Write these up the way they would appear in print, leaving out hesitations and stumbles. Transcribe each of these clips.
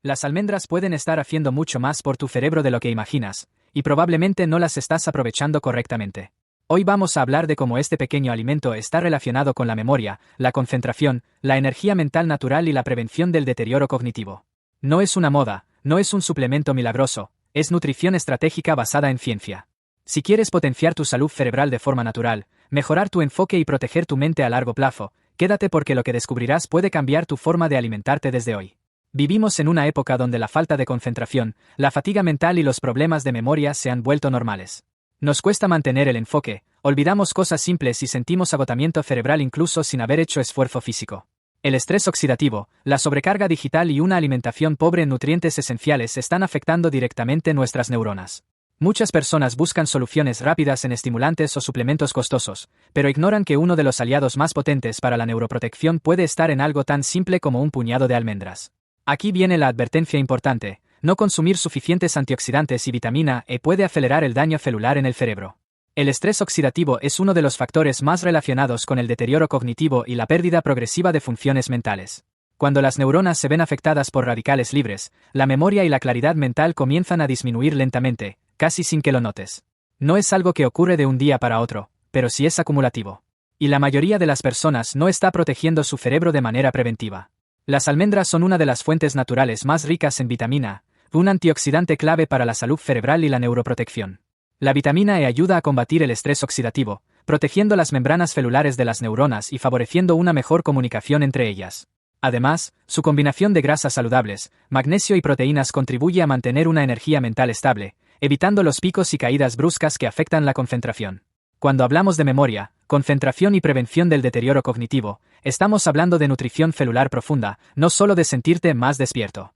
Las almendras pueden estar haciendo mucho más por tu cerebro de lo que imaginas, y probablemente no las estás aprovechando correctamente. Hoy vamos a hablar de cómo este pequeño alimento está relacionado con la memoria, la concentración, la energía mental natural y la prevención del deterioro cognitivo. No es una moda, no es un suplemento milagroso, es nutrición estratégica basada en ciencia. Si quieres potenciar tu salud cerebral de forma natural, mejorar tu enfoque y proteger tu mente a largo plazo, quédate porque lo que descubrirás puede cambiar tu forma de alimentarte desde hoy. Vivimos en una época donde la falta de concentración, la fatiga mental y los problemas de memoria se han vuelto normales. Nos cuesta mantener el enfoque, olvidamos cosas simples y sentimos agotamiento cerebral incluso sin haber hecho esfuerzo físico. El estrés oxidativo, la sobrecarga digital y una alimentación pobre en nutrientes esenciales están afectando directamente nuestras neuronas. Muchas personas buscan soluciones rápidas en estimulantes o suplementos costosos, pero ignoran que uno de los aliados más potentes para la neuroprotección puede estar en algo tan simple como un puñado de almendras. Aquí viene la advertencia importante: no consumir suficientes antioxidantes y vitamina E puede acelerar el daño celular en el cerebro. El estrés oxidativo es uno de los factores más relacionados con el deterioro cognitivo y la pérdida progresiva de funciones mentales. Cuando las neuronas se ven afectadas por radicales libres, la memoria y la claridad mental comienzan a disminuir lentamente, casi sin que lo notes. No es algo que ocurre de un día para otro, pero sí es acumulativo. Y la mayoría de las personas no está protegiendo su cerebro de manera preventiva. Las almendras son una de las fuentes naturales más ricas en vitamina E, un antioxidante clave para la salud cerebral y la neuroprotección. La vitamina E ayuda a combatir el estrés oxidativo, protegiendo las membranas celulares de las neuronas y favoreciendo una mejor comunicación entre ellas. Además, su combinación de grasas saludables, magnesio y proteínas contribuye a mantener una energía mental estable, evitando los picos y caídas bruscas que afectan la concentración. Cuando hablamos de memoria, concentración y prevención del deterioro cognitivo, estamos hablando de nutrición celular profunda, no solo de sentirte más despierto.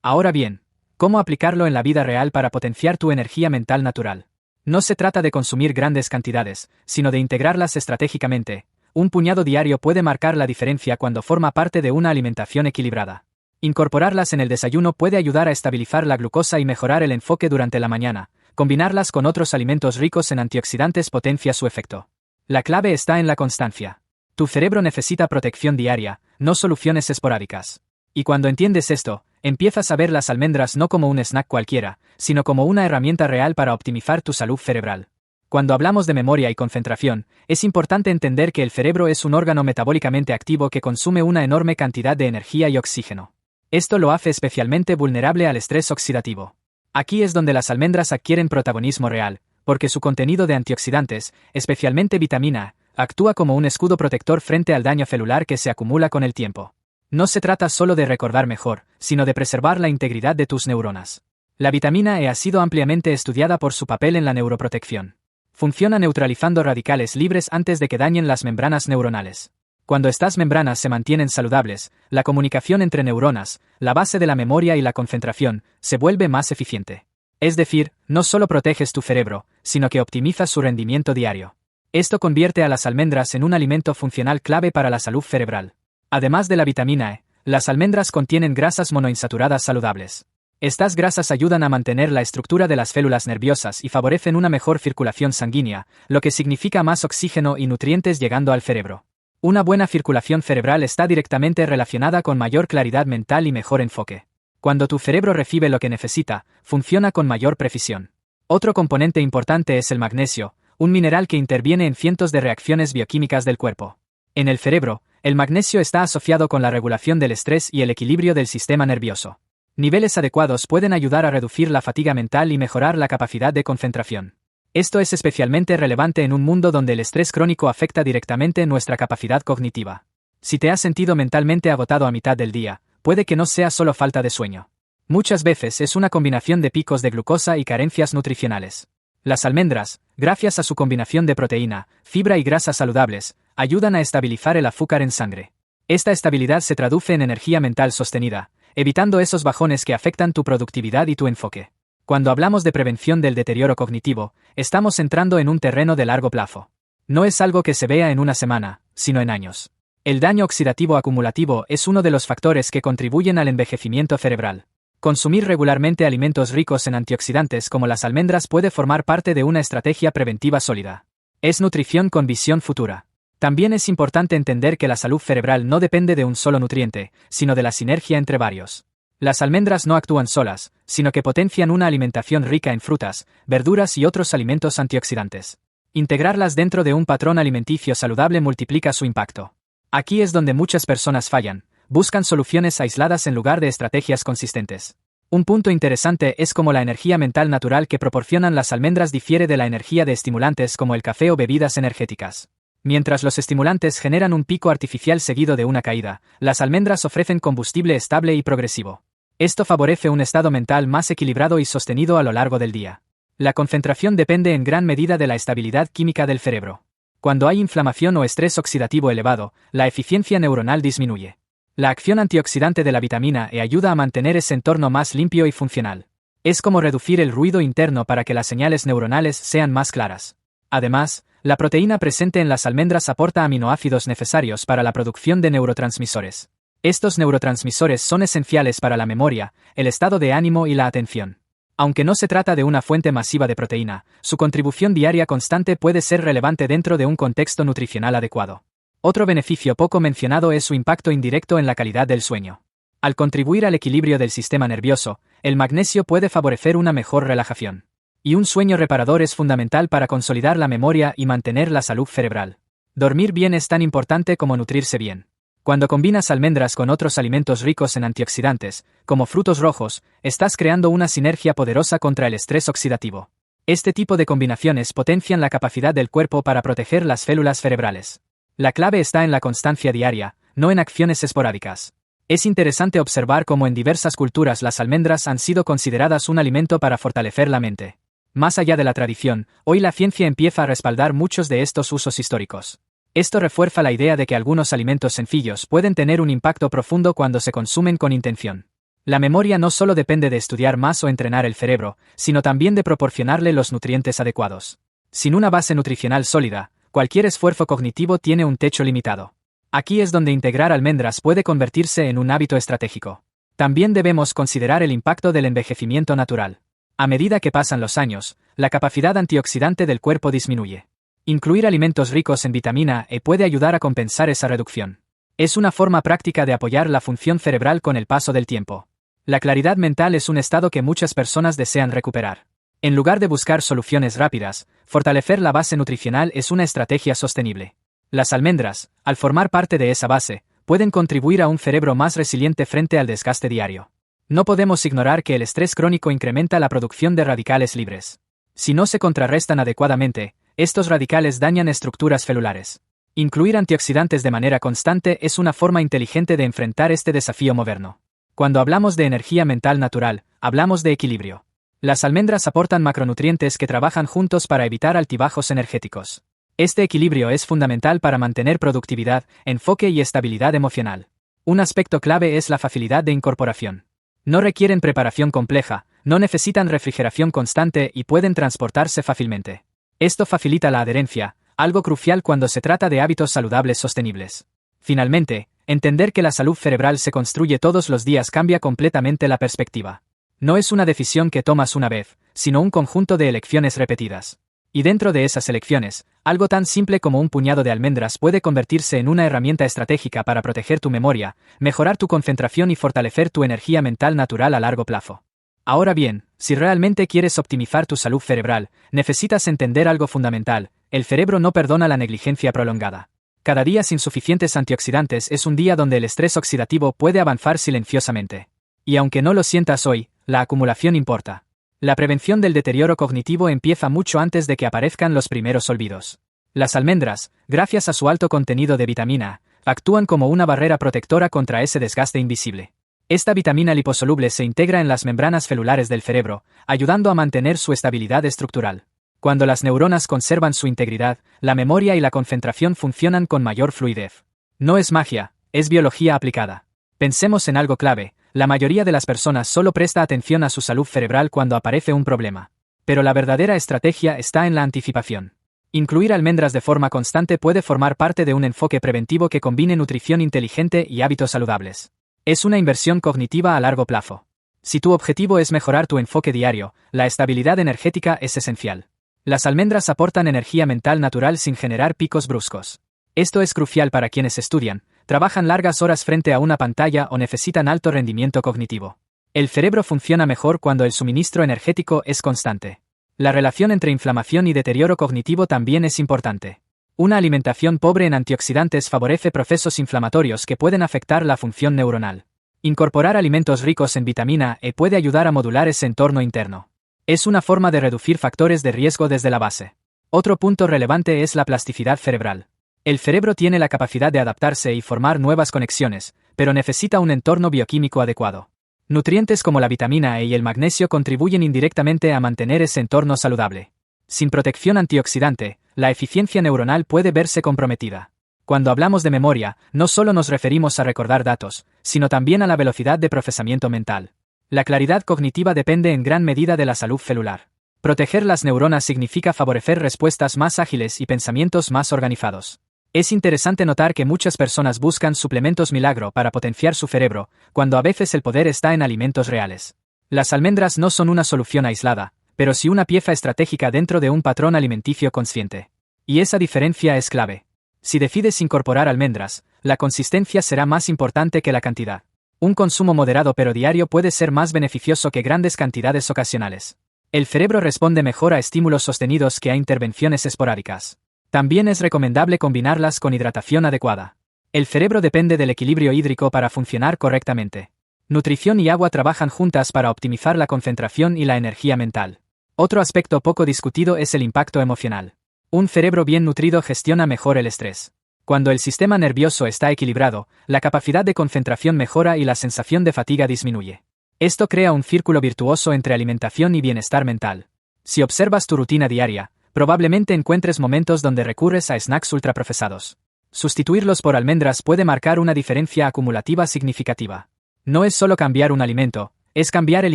Ahora bien, ¿cómo aplicarlo en la vida real para potenciar tu energía mental natural? No se trata de consumir grandes cantidades, sino de integrarlas estratégicamente. Un puñado diario puede marcar la diferencia cuando forma parte de una alimentación equilibrada. Incorporarlas en el desayuno puede ayudar a estabilizar la glucosa y mejorar el enfoque durante la mañana. Combinarlas con otros alimentos ricos en antioxidantes potencia su efecto. La clave está en la constancia. Tu cerebro necesita protección diaria, no soluciones esporádicas. Y cuando entiendes esto, empiezas a ver las almendras no como un snack cualquiera, sino como una herramienta real para optimizar tu salud cerebral. Cuando hablamos de memoria y concentración, es importante entender que el cerebro es un órgano metabólicamente activo que consume una enorme cantidad de energía y oxígeno. Esto lo hace especialmente vulnerable al estrés oxidativo. Aquí es donde las almendras adquieren protagonismo real, porque su contenido de antioxidantes, especialmente vitamina E, actúa como un escudo protector frente al daño celular que se acumula con el tiempo. No se trata solo de recordar mejor, sino de preservar la integridad de tus neuronas. La vitamina E ha sido ampliamente estudiada por su papel en la neuroprotección. Funciona neutralizando radicales libres antes de que dañen las membranas neuronales. Cuando estas membranas se mantienen saludables, la comunicación entre neuronas, la base de la memoria y la concentración, se vuelve más eficiente. Es decir, no solo proteges tu cerebro, sino que optimizas su rendimiento diario. Esto convierte a las almendras en un alimento funcional clave para la salud cerebral. Además de la vitamina E, las almendras contienen grasas monoinsaturadas saludables. Estas grasas ayudan a mantener la estructura de las células nerviosas y favorecen una mejor circulación sanguínea, lo que significa más oxígeno y nutrientes llegando al cerebro. Una buena circulación cerebral está directamente relacionada con mayor claridad mental y mejor enfoque. Cuando tu cerebro recibe lo que necesita, funciona con mayor precisión. Otro componente importante es el magnesio, un mineral que interviene en cientos de reacciones bioquímicas del cuerpo. En el cerebro, el magnesio está asociado con la regulación del estrés y el equilibrio del sistema nervioso. Niveles adecuados pueden ayudar a reducir la fatiga mental y mejorar la capacidad de concentración. Esto es especialmente relevante en un mundo donde el estrés crónico afecta directamente nuestra capacidad cognitiva. Si te has sentido mentalmente agotado a mitad del día, puede que no sea solo falta de sueño. Muchas veces es una combinación de picos de glucosa y carencias nutricionales. Las almendras, gracias a su combinación de proteína, fibra y grasas saludables, ayudan a estabilizar el azúcar en sangre. Esta estabilidad se traduce en energía mental sostenida, evitando esos bajones que afectan tu productividad y tu enfoque. Cuando hablamos de prevención del deterioro cognitivo, estamos entrando en un terreno de largo plazo. No es algo que se vea en una semana, sino en años. El daño oxidativo acumulativo es uno de los factores que contribuyen al envejecimiento cerebral. Consumir regularmente alimentos ricos en antioxidantes como las almendras puede formar parte de una estrategia preventiva sólida. Es nutrición con visión futura. También es importante entender que la salud cerebral no depende de un solo nutriente, sino de la sinergia entre varios. Las almendras no actúan solas, sino que potencian una alimentación rica en frutas, verduras y otros alimentos antioxidantes. Integrarlas dentro de un patrón alimenticio saludable multiplica su impacto. Aquí es donde muchas personas fallan, buscan soluciones aisladas en lugar de estrategias consistentes. Un punto interesante es cómo la energía mental natural que proporcionan las almendras difiere de la energía de estimulantes como el café o bebidas energéticas. Mientras los estimulantes generan un pico artificial seguido de una caída, las almendras ofrecen combustible estable y progresivo. Esto favorece un estado mental más equilibrado y sostenido a lo largo del día. La concentración depende en gran medida de la estabilidad química del cerebro. Cuando hay inflamación o estrés oxidativo elevado, la eficiencia neuronal disminuye. La acción antioxidante de la vitamina E ayuda a mantener ese entorno más limpio y funcional. Es como reducir el ruido interno para que las señales neuronales sean más claras. Además, la proteína presente en las almendras aporta aminoácidos necesarios para la producción de neurotransmisores. Estos neurotransmisores son esenciales para la memoria, el estado de ánimo y la atención. Aunque no se trata de una fuente masiva de proteína, su contribución diaria constante puede ser relevante dentro de un contexto nutricional adecuado. Otro beneficio poco mencionado es su impacto indirecto en la calidad del sueño. Al contribuir al equilibrio del sistema nervioso, el magnesio puede favorecer una mejor relajación. Y un sueño reparador es fundamental para consolidar la memoria y mantener la salud cerebral. Dormir bien es tan importante como nutrirse bien. Cuando combinas almendras con otros alimentos ricos en antioxidantes, como frutos rojos, estás creando una sinergia poderosa contra el estrés oxidativo. Este tipo de combinaciones potencian la capacidad del cuerpo para proteger las células cerebrales. La clave está en la constancia diaria, no en acciones esporádicas. Es interesante observar cómo en diversas culturas las almendras han sido consideradas un alimento para fortalecer la mente. Más allá de la tradición, hoy la ciencia empieza a respaldar muchos de estos usos históricos. Esto refuerza la idea de que algunos alimentos sencillos pueden tener un impacto profundo cuando se consumen con intención. La memoria no solo depende de estudiar más o entrenar el cerebro, sino también de proporcionarle los nutrientes adecuados. Sin una base nutricional sólida, cualquier esfuerzo cognitivo tiene un techo limitado. Aquí es donde integrar almendras puede convertirse en un hábito estratégico. También debemos considerar el impacto del envejecimiento natural. A medida que pasan los años, la capacidad antioxidante del cuerpo disminuye. Incluir alimentos ricos en vitamina E puede ayudar a compensar esa reducción. Es una forma práctica de apoyar la función cerebral con el paso del tiempo. La claridad mental es un estado que muchas personas desean recuperar. En lugar de buscar soluciones rápidas, fortalecer la base nutricional es una estrategia sostenible. Las almendras, al formar parte de esa base, pueden contribuir a un cerebro más resiliente frente al desgaste diario. No podemos ignorar que el estrés crónico incrementa la producción de radicales libres. Si no se contrarrestan adecuadamente, estos radicales dañan estructuras celulares. Incluir antioxidantes de manera constante es una forma inteligente de enfrentar este desafío moderno. Cuando hablamos de energía mental natural, hablamos de equilibrio. Las almendras aportan macronutrientes que trabajan juntos para evitar altibajos energéticos. Este equilibrio es fundamental para mantener productividad, enfoque y estabilidad emocional. Un aspecto clave es la facilidad de incorporación. No requieren preparación compleja, no necesitan refrigeración constante y pueden transportarse fácilmente. Esto facilita la adherencia, algo crucial cuando se trata de hábitos saludables sostenibles. Finalmente, entender que la salud cerebral se construye todos los días cambia completamente la perspectiva. No es una decisión que tomas una vez, sino un conjunto de elecciones repetidas. Y dentro de esas elecciones, algo tan simple como un puñado de almendras puede convertirse en una herramienta estratégica para proteger tu memoria, mejorar tu concentración y fortalecer tu energía mental natural a largo plazo. Ahora bien, si realmente quieres optimizar tu salud cerebral, necesitas entender algo fundamental: el cerebro no perdona la negligencia prolongada. Cada día sin suficientes antioxidantes es un día donde el estrés oxidativo puede avanzar silenciosamente. Y aunque no lo sientas hoy, la acumulación importa. La prevención del deterioro cognitivo empieza mucho antes de que aparezcan los primeros olvidos. Las almendras, gracias a su alto contenido de vitamina A, actúan como una barrera protectora contra ese desgaste invisible. Esta vitamina liposoluble se integra en las membranas celulares del cerebro, ayudando a mantener su estabilidad estructural. Cuando las neuronas conservan su integridad, la memoria y la concentración funcionan con mayor fluidez. No es magia, es biología aplicada. Pensemos en algo clave: la mayoría de las personas solo presta atención a su salud cerebral cuando aparece un problema. Pero la verdadera estrategia está en la anticipación. Incluir almendras de forma constante puede formar parte de un enfoque preventivo que combine nutrición inteligente y hábitos saludables. Es una inversión cognitiva a largo plazo. Si tu objetivo es mejorar tu enfoque diario, la estabilidad energética es esencial. Las almendras aportan energía mental natural sin generar picos bruscos. Esto es crucial para quienes estudian, trabajan largas horas frente a una pantalla o necesitan alto rendimiento cognitivo. El cerebro funciona mejor cuando el suministro energético es constante. La relación entre inflamación y deterioro cognitivo también es importante. Una alimentación pobre en antioxidantes favorece procesos inflamatorios que pueden afectar la función neuronal. Incorporar alimentos ricos en vitamina E puede ayudar a modular ese entorno interno. Es una forma de reducir factores de riesgo desde la base. Otro punto relevante es la plasticidad cerebral. El cerebro tiene la capacidad de adaptarse y formar nuevas conexiones, pero necesita un entorno bioquímico adecuado. Nutrientes como la vitamina E y el magnesio contribuyen indirectamente a mantener ese entorno saludable. Sin protección antioxidante, la eficiencia neuronal puede verse comprometida. Cuando hablamos de memoria, no solo nos referimos a recordar datos, sino también a la velocidad de procesamiento mental. La claridad cognitiva depende en gran medida de la salud celular. Proteger las neuronas significa favorecer respuestas más ágiles y pensamientos más organizados. Es interesante notar que muchas personas buscan suplementos milagro para potenciar su cerebro, cuando a veces el poder está en alimentos reales. Las almendras no son una solución aislada, pero sí una pieza estratégica dentro de un patrón alimenticio consciente. Y esa diferencia es clave. Si decides incorporar almendras, la consistencia será más importante que la cantidad. Un consumo moderado pero diario puede ser más beneficioso que grandes cantidades ocasionales. El cerebro responde mejor a estímulos sostenidos que a intervenciones esporádicas. También es recomendable combinarlas con hidratación adecuada. El cerebro depende del equilibrio hídrico para funcionar correctamente. Nutrición y agua trabajan juntas para optimizar la concentración y la energía mental. Otro aspecto poco discutido es el impacto emocional. Un cerebro bien nutrido gestiona mejor el estrés. Cuando el sistema nervioso está equilibrado, la capacidad de concentración mejora y la sensación de fatiga disminuye. Esto crea un círculo virtuoso entre alimentación y bienestar mental. Si observas tu rutina diaria, probablemente encuentres momentos donde recurres a snacks ultraprocesados. Sustituirlos por almendras puede marcar una diferencia acumulativa significativa. No es solo cambiar un alimento, es cambiar el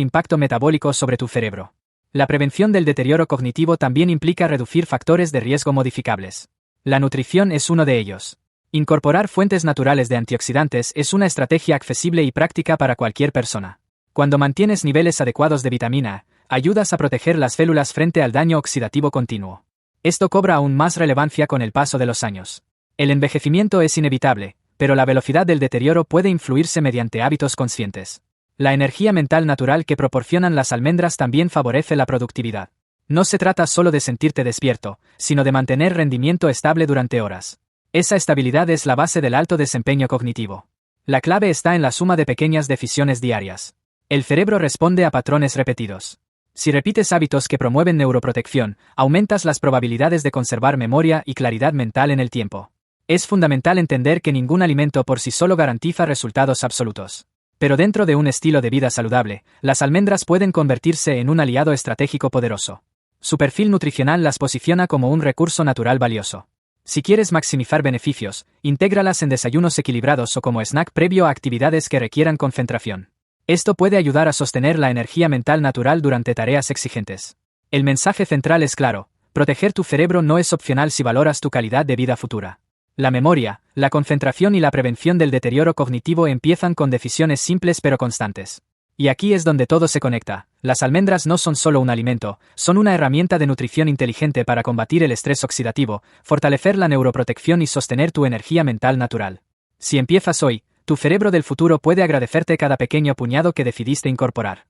impacto metabólico sobre tu cerebro. La prevención del deterioro cognitivo también implica reducir factores de riesgo modificables. La nutrición es uno de ellos. Incorporar fuentes naturales de antioxidantes es una estrategia accesible y práctica para cualquier persona. Cuando mantienes niveles adecuados de vitamina, ayudas a proteger las células frente al daño oxidativo continuo. Esto cobra aún más relevancia con el paso de los años. El envejecimiento es inevitable, pero la velocidad del deterioro puede influirse mediante hábitos conscientes. La energía mental natural que proporcionan las almendras también favorece la productividad. No se trata solo de sentirte despierto, sino de mantener rendimiento estable durante horas. Esa estabilidad es la base del alto desempeño cognitivo. La clave está en la suma de pequeñas decisiones diarias. El cerebro responde a patrones repetidos. Si repites hábitos que promueven neuroprotección, aumentas las probabilidades de conservar memoria y claridad mental en el tiempo. Es fundamental entender que ningún alimento por sí solo garantiza resultados absolutos. Pero dentro de un estilo de vida saludable, las almendras pueden convertirse en un aliado estratégico poderoso. Su perfil nutricional las posiciona como un recurso natural valioso. Si quieres maximizar beneficios, intégralas en desayunos equilibrados o como snack previo a actividades que requieran concentración. Esto puede ayudar a sostener la energía mental natural durante tareas exigentes. El mensaje central es claro: proteger tu cerebro no es opcional si valoras tu calidad de vida futura. La memoria, la concentración y la prevención del deterioro cognitivo empiezan con decisiones simples pero constantes. Y aquí es donde todo se conecta. Las almendras no son solo un alimento, son una herramienta de nutrición inteligente para combatir el estrés oxidativo, fortalecer la neuroprotección y sostener tu energía mental natural. Si empiezas hoy, tu cerebro del futuro puede agradecerte cada pequeño puñado que decidiste incorporar.